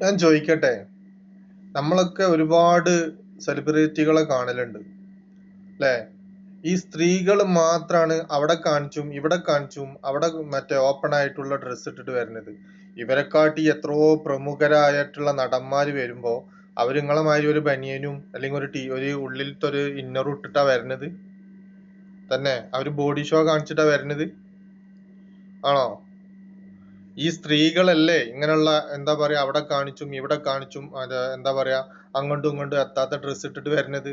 ഞാൻ ചോദിക്കട്ടെ, നമ്മളൊക്കെ ഒരുപാട് സെലിബ്രിറ്റികളെ കാണലുണ്ട് അല്ലേ? ഈ സ്ത്രീകൾ മാത്രാണ് അവിടെ കാണിച്ചും ഇവിടെ കാണിച്ചും അവിടെ മറ്റേ ഓപ്പൺ ആയിട്ടുള്ള ഡ്രസ്സ് ഇട്ടിട്ട് വരുന്നത്. ഇവരെക്കാട്ടി എത്രയോ പ്രമുഖരായിട്ടുള്ള നടന്മാര് വരുമ്പോ അവരിങ്ങളെ മാതിരി ഒരു ബനിയനും അല്ലെങ്കിൽ ഒരു ഉള്ളിലത്തെ ഒരു ഇന്നറും ഇട്ടിട്ടാ വരുന്നത്. തന്നെ അവര് ബോഡി ഷോ കാണിച്ചിട്ടാ വരുന്നത് ആണോ? ഈ സ്ത്രീകളല്ലേ ഇങ്ങനെയുള്ള എന്താ പറയാ അവിടെ കാണിച്ചും ഇവിടെ കാണിച്ചും അത് എന്താ പറയാ അങ്ങോട്ടും ഇങ്ങോട്ടും എത്താത്ത ഡ്രസ്സ് ഇട്ടിട്ട് വരുന്നത്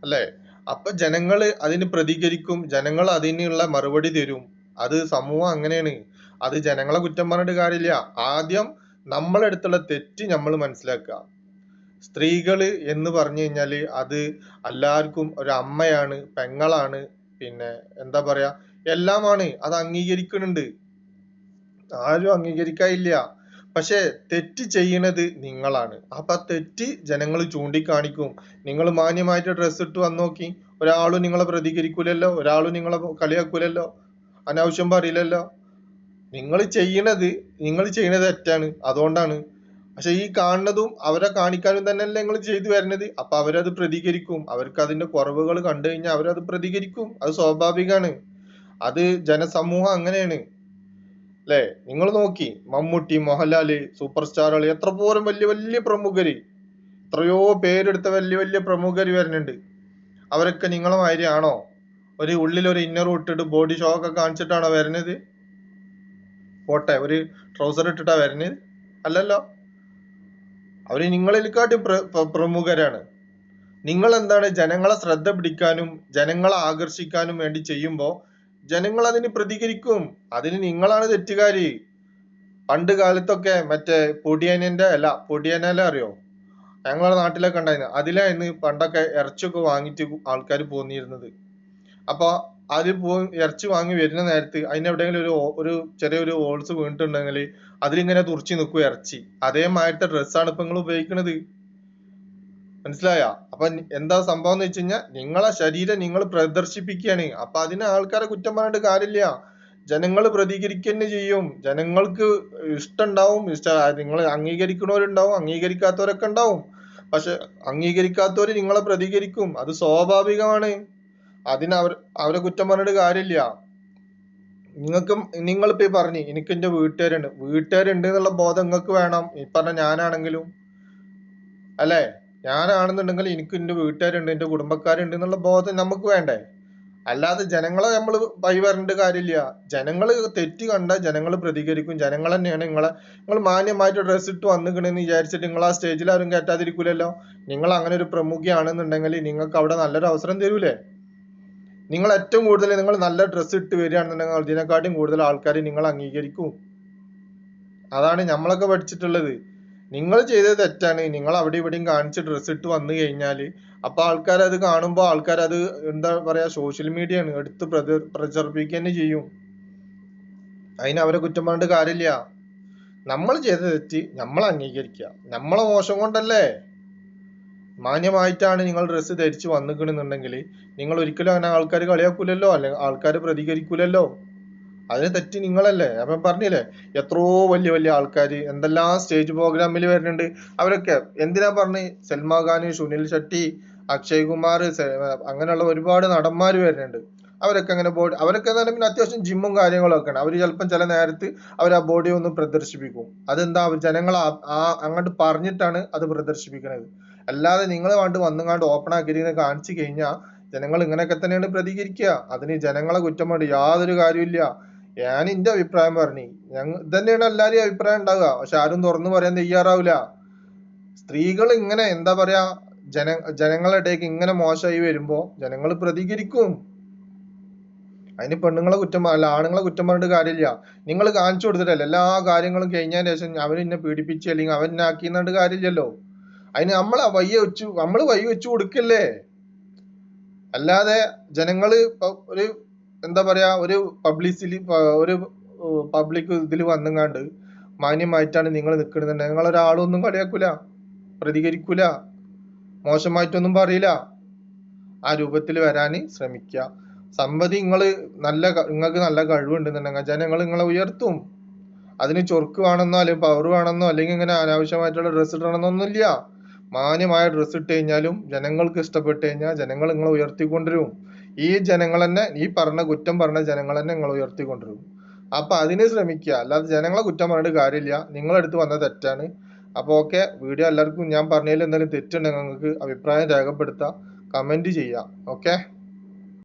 അല്ലേ? അപ്പൊ ജനങ്ങള് അതിന് പ്രതികരിക്കും, ജനങ്ങൾ അതിനുള്ള മറുപടി തരും. അത് സമൂഹം അങ്ങനെയാണ്. അത് ജനങ്ങളെ കുറ്റം പറഞ്ഞിട്ട് കാര്യമില്ല. ആദ്യം നമ്മളെ അടുത്തുള്ള തെറ്റ് നമ്മൾ മനസ്സിലാക്കുക. സ്ത്രീകള് എന്ന് പറഞ്ഞു കഴിഞ്ഞാല് അത് എല്ലാവർക്കും ഒരു അമ്മയാണ്, പെങ്ങളാണ്, പിന്നെ എന്താ പറയാ എല്ലാമാണ്. അത് അംഗീകരിക്കുന്നുണ്ട്, ആരും അംഗീകരിക്കാനില്ല. പക്ഷെ തെറ്റ് ചെയ്യണത് നിങ്ങളാണ്. അപ്പൊ ആ തെറ്റ് ജനങ്ങൾ ചൂണ്ടിക്കാണിക്കും. നിങ്ങൾ മാന്യമായിട്ട് ഡ്രസ്സ് ഇട്ട് വന്ന് നോക്കി, ഒരാളും നിങ്ങളെ പ്രതികരിക്കൂലല്ലോ, ഒരാളും നിങ്ങളെ കളിയാക്കൂലല്ലോ, അനാവശ്യം പറയില്ലല്ലോ. നിങ്ങൾ ചെയ്യണത് തെറ്റാണ്, അതുകൊണ്ടാണ്. പക്ഷെ ഈ കാണുന്നതും അവരെ കാണിക്കാനും തന്നെയല്ലേ നിങ്ങൾ ചെയ്തു വരുന്നത്. അപ്പൊ അവരത് പ്രതികരിക്കും. അവർക്ക് അതിന്റെ കുറവുകൾ കണ്ടു കഴിഞ്ഞാൽ അവരത് പ്രതികരിക്കും. അത് സ്വാഭാവികമാണ്. അത് ജനസമൂഹം അങ്ങനെയാണ് അല്ലേ? നിങ്ങൾ നോക്കി മമ്മൂട്ടി, മോഹൻലാല്, സൂപ്പർ സ്റ്റാറുകൾ, എത്ര പോലും വലിയ വലിയ പ്രമുഖര്, എത്രയോ പേരെടുത്ത വലിയ വലിയ പ്രമുഖര് വരുന്നുണ്ട്. അവരൊക്കെ നിങ്ങളെ മാതിരി ആണോ? ഒരു ഉള്ളിൽ ഒരു ഇന്നർ ഇട്ടിട്ട് ബോഡി ഷോ ഒക്കെ കാണിച്ചിട്ടാണോ വരുന്നത്? പോട്ടെ, ഒരു ട്രൗസർ ഇട്ടിട്ടാ വരുന്നത്? അല്ലല്ലോ. അവര് നിങ്ങളിൽക്കാട്ടി പ്രമുഖരാണ്. നിങ്ങൾ എന്താണ് ജനങ്ങളെ ശ്രദ്ധ പിടിക്കാനും ജനങ്ങളെ ആകർഷിക്കാനും വേണ്ടി ചെയ്യുമ്പോ ജനങ്ങൾ അതിന് പ്രതികരിക്കും. അതിന് നിങ്ങളാണ് തെറ്റുകാരി. പണ്ട് കാലത്തൊക്കെ മറ്റേ പൊടിയനന്റെ അല്ല, പൊടിയനല അറിയോ? ഞങ്ങളുടെ നാട്ടിലൊക്കെ ഉണ്ടായിരുന്നു. അതിലായിരുന്നു പണ്ടൊക്കെ ഇറച്ചിയൊക്കെ വാങ്ങിയിട്ട് ആൾക്കാർ പോന്നിരുന്നത്. അപ്പൊ അതിൽ ഇറച്ചി വാങ്ങി വരുന്ന നേരത്ത് അതിനെവിടെയെങ്കിലും ഒരു ചെറിയൊരു ഹോൾസ് വീണിട്ടുണ്ടെങ്കിൽ അതിലിങ്ങനെ തുറച്ചു നിൽക്കും ഇറച്ചി. അതേമാതിരത്തെ ഡ്രസ്സാണ് ഇപ്പൊ നിങ്ങൾ ഉപയോഗിക്കുന്നത്. മനസ്സിലായ? അപ്പൊ എന്താ സംഭവം എന്ന് വെച്ച് കഴിഞ്ഞാൽ നിങ്ങളെ ശരീരം നിങ്ങൾ പ്രദർശിപ്പിക്കുകയാണ്. അപ്പൊ അതിന് ആൾക്കാരെ കുറ്റം പറഞ്ഞിട്ട് കാര്യമില്ല. ജനങ്ങൾ പ്രതികരിക്കുക ചെയ്യും. ജനങ്ങൾക്ക് ഇഷ്ടമുണ്ടാവും, നിങ്ങൾ അംഗീകരിക്കുന്നവരുണ്ടാവും, അംഗീകരിക്കാത്തവരൊക്കെ ഉണ്ടാവും. പക്ഷെ അംഗീകരിക്കാത്തവര് നിങ്ങളെ പ്രതികരിക്കും. അത് സ്വാഭാവികമാണ്. അതിന് അവരെ കുറ്റം പറഞ്ഞിട്ട് കാര്യമില്ല. നിങ്ങളിപ്പോ പറഞ്ഞു എനിക്ക് എന്റെ വീട്ടുകാരുണ്ട് എന്നുള്ള ബോധം നിങ്ങൾക്ക് വേണം. ഈ പറഞ്ഞ ഞാനാണെങ്കിലും അല്ലെ, ഞാനാണെന്നുണ്ടെങ്കിൽ എനിക്ക് എന്റെ വീട്ടുകാരുണ്ട്, എന്റെ കുടുംബക്കാരുണ്ട് എന്നുള്ള ബോധം നമുക്ക് വേണ്ടേ? അല്ലാതെ ജനങ്ങളെ നമ്മൾ വഴി പറഞ്ഞിട്ട് കാര്യമില്ല. ജനങ്ങൾ തെറ്റ് കണ്ട ജനങ്ങൾ പ്രതികരിക്കും. ജനങ്ങൾ തന്നെയാണ് നിങ്ങൾ മാന്യമായിട്ട് ഡ്രസ്സ് ഇട്ട് വന്നിക്കണെന്ന് വിചാരിച്ചിട്ട് നിങ്ങൾ ആ സ്റ്റേജിൽ ആരും കയറ്റാതിരിക്കൂലല്ലോ. നിങ്ങൾ അങ്ങനെ ഒരു പ്രമുഖയാണെന്നുണ്ടെങ്കിൽ നിങ്ങൾക്ക് അവിടെ നല്ലൊരു അവസരം തരൂലേ? നിങ്ങൾ ഏറ്റവും കൂടുതൽ നിങ്ങൾ നല്ല ഡ്രസ്സ് ഇട്ട് വരികയാണെന്നുണ്ടെങ്കിൽ അതിനെക്കാട്ടും കൂടുതൽ ആൾക്കാർ നിങ്ങൾ അംഗീകരിക്കും. അതാണ് നമ്മളൊക്കെ പഠിച്ചിട്ടുള്ളത്. നിങ്ങൾ ചെയ്തത് തെറ്റാണ്. നിങ്ങൾ അവിടെ ഇവിടെയും കാണിച്ച് ഡ്രസ്സ് ഇട്ട് വന്നു കഴിഞ്ഞാല് അപ്പൊ ആൾക്കാർ അത് കാണുമ്പോ ആൾക്കാർ അത് എന്താ പറയാ സോഷ്യൽ മീഡിയ ആണ് എടുത്ത് പ്രചരിപ്പിക്കുക തന്നെ ചെയ്യും. അതിന് അവരെ കുറ്റം പറഞ്ഞിട്ട് കാര്യമില്ല. നമ്മൾ ചെയ്ത തെറ്റ് നമ്മൾ അംഗീകരിക്കുക. നമ്മളെ മോശം കൊണ്ടല്ലേ. മാന്യമായിട്ടാണ് നിങ്ങൾ ഡ്രസ്സ് ധരിച്ച് വന്നിക്കണെന്നുണ്ടെങ്കിൽ നിങ്ങൾ ഒരിക്കലും അങ്ങനെ ആൾക്കാർ കളിയാക്കൂലല്ലോ, അല്ലെങ്കിൽ ആൾക്കാർ പ്രതികരിക്കൂലല്ലോ. അതിന് തെറ്റ് നിങ്ങളല്ലേ. അപ്പം പറഞ്ഞില്ലേ, എത്രയോ വലിയ വലിയ ആൾക്കാർ എന്തെല്ലാം സ്റ്റേജ് പ്രോഗ്രാമിൽ വരുന്നുണ്ട്. അവരൊക്കെ എന്തിനാ പറഞ്ഞ് സൽമാൻ ഖാൻ, സുനിൽ ഷെട്ടി, അക്ഷയ് കുമാർ, അങ്ങനെയുള്ള ഒരുപാട് നടന്മാർ വരുന്നുണ്ട്. അവരൊക്കെ അങ്ങനെ അവരൊക്കെ പിന്നെ അത്യാവശ്യം ജിമ്മും കാര്യങ്ങളും ഒക്കെ ആണ്. അവർ ചിലപ്പം ചില നേരത്ത് അവർ ആ ബോഡി ഒന്ന് പ്രദർശിപ്പിക്കും. അതെന്താ, അവർ ജനങ്ങൾ അങ്ങോട്ട് പറഞ്ഞിട്ടാണ് അത് പ്രദർശിപ്പിക്കുന്നത്. അല്ലാതെ നിങ്ങൾ കണ്ട് വന്നുകാണ്ട് ഓപ്പൺ ആക്കി കാണിച്ചു കഴിഞ്ഞാൽ ജനങ്ങൾ ഇങ്ങനെയൊക്കെ തന്നെയാണ് പ്രതികരിക്കുക. അതിന് ജനങ്ങളെ കുറ്റം കൊണ്ട് യാതൊരു കാര്യമില്ല. ഞാൻ എന്റെ അഭിപ്രായം പറഞ്ഞു. ഇതന്നെയാണ് എല്ലാരെയും അഭിപ്രായം ഉണ്ടാവുക. പക്ഷെ ആരും തുറന്നു പറയാൻ തയ്യാറാവില്ല. സ്ത്രീകൾ ഇങ്ങനെ എന്താ പറയാ ജനങ്ങളുടെ ഇടയ്ക്ക് ഇങ്ങനെ മോശമായി വരുമ്പോ ജനങ്ങൾ പ്രതികരിക്കും. അതിന് പെണ്ണുങ്ങളെ കുറ്റം അല്ല ആണുങ്ങളെ കുറ്റം പറഞ്ഞിട്ട് കാര്യമില്ല. നിങ്ങൾ കാണിച്ചു കൊടുത്തിട്ടല്ലേ എല്ലാ കാര്യങ്ങളും കഴിഞ്ഞതിന് ശേഷം അവരെന്നെ പീഡിപ്പിച്ച് അല്ലെങ്കിൽ അവരെന്നെ ആക്കിയെന്നിട്ട് കാര്യമില്ലല്ലോ. അതിന് നമ്മള് വഴി വെച്ചു കൊടുക്കല്ലേ. അല്ലാതെ ജനങ്ങള് ഒരു എന്താ പറയാ ഒരു ഒരു പബ്ലിക് ഇതിൽ വന്നുങ്ങാണ്ട് മാന്യമായിട്ടാണ് നിങ്ങൾ നിൽക്കുന്നുണ്ടെങ്കിൽ നിങ്ങൾ ഒരാളൊന്നും കളിയാക്കൂല, പ്രതികരിക്കൂല, മോശമായിട്ടൊന്നും പറയില്ല. ആ രൂപത്തിൽ വരാൻ ശ്രമിക്കുക. സമ്പതി നിങ്ങൾക്ക് നല്ല കഴിവുണ്ടെന്നുണ്ടെങ്കിൽ ജനങ്ങൾ നിങ്ങളെ ഉയർത്തും. അതിന് ചൊർക്ക് വേണമെന്നോ അല്ലെങ്കിൽ പവർ വേണമെന്നോ അല്ലെങ്കിൽ ഇങ്ങനെ അനാവശ്യമായിട്ടുള്ള ഡ്രസ്സ് ഇടണമെന്നൊന്നുമില്ല. മാന്യമായ ഡ്രസ്സ് ഇട്ട് കഴിഞ്ഞാലും ജനങ്ങൾക്ക് ഇഷ്ടപ്പെട്ട് കഴിഞ്ഞാൽ ജനങ്ങൾ നിങ്ങളെ ഉയർത്തിക്കൊണ്ടുവരും. ഈ ജനങ്ങൾ തന്നെ, ഈ കുറ്റം പറഞ്ഞ ജനങ്ങൾ തന്നെ നിങ്ങളെ ഉയർത്തിക്കൊണ്ടുവരും. അപ്പൊ അതിന് ശ്രമിക്കുക, അല്ലാതെ ജനങ്ങളെ കുറ്റം പറഞ്ഞിട്ട് കാര്യമില്ല. നിങ്ങളടുത്ത് വന്ന തെറ്റാണ്. അപ്പൊ ഓക്കെ, വീഡിയോ എല്ലാവർക്കും ഞാൻ പറഞ്ഞതിൽ എന്തെങ്കിലും തെറ്റുണ്ടെങ്കിൽ നിങ്ങൾക്ക് അഭിപ്രായം രേഖപ്പെടുത്താം, കമന്റ് ചെയ്യാം. ഓക്കെ.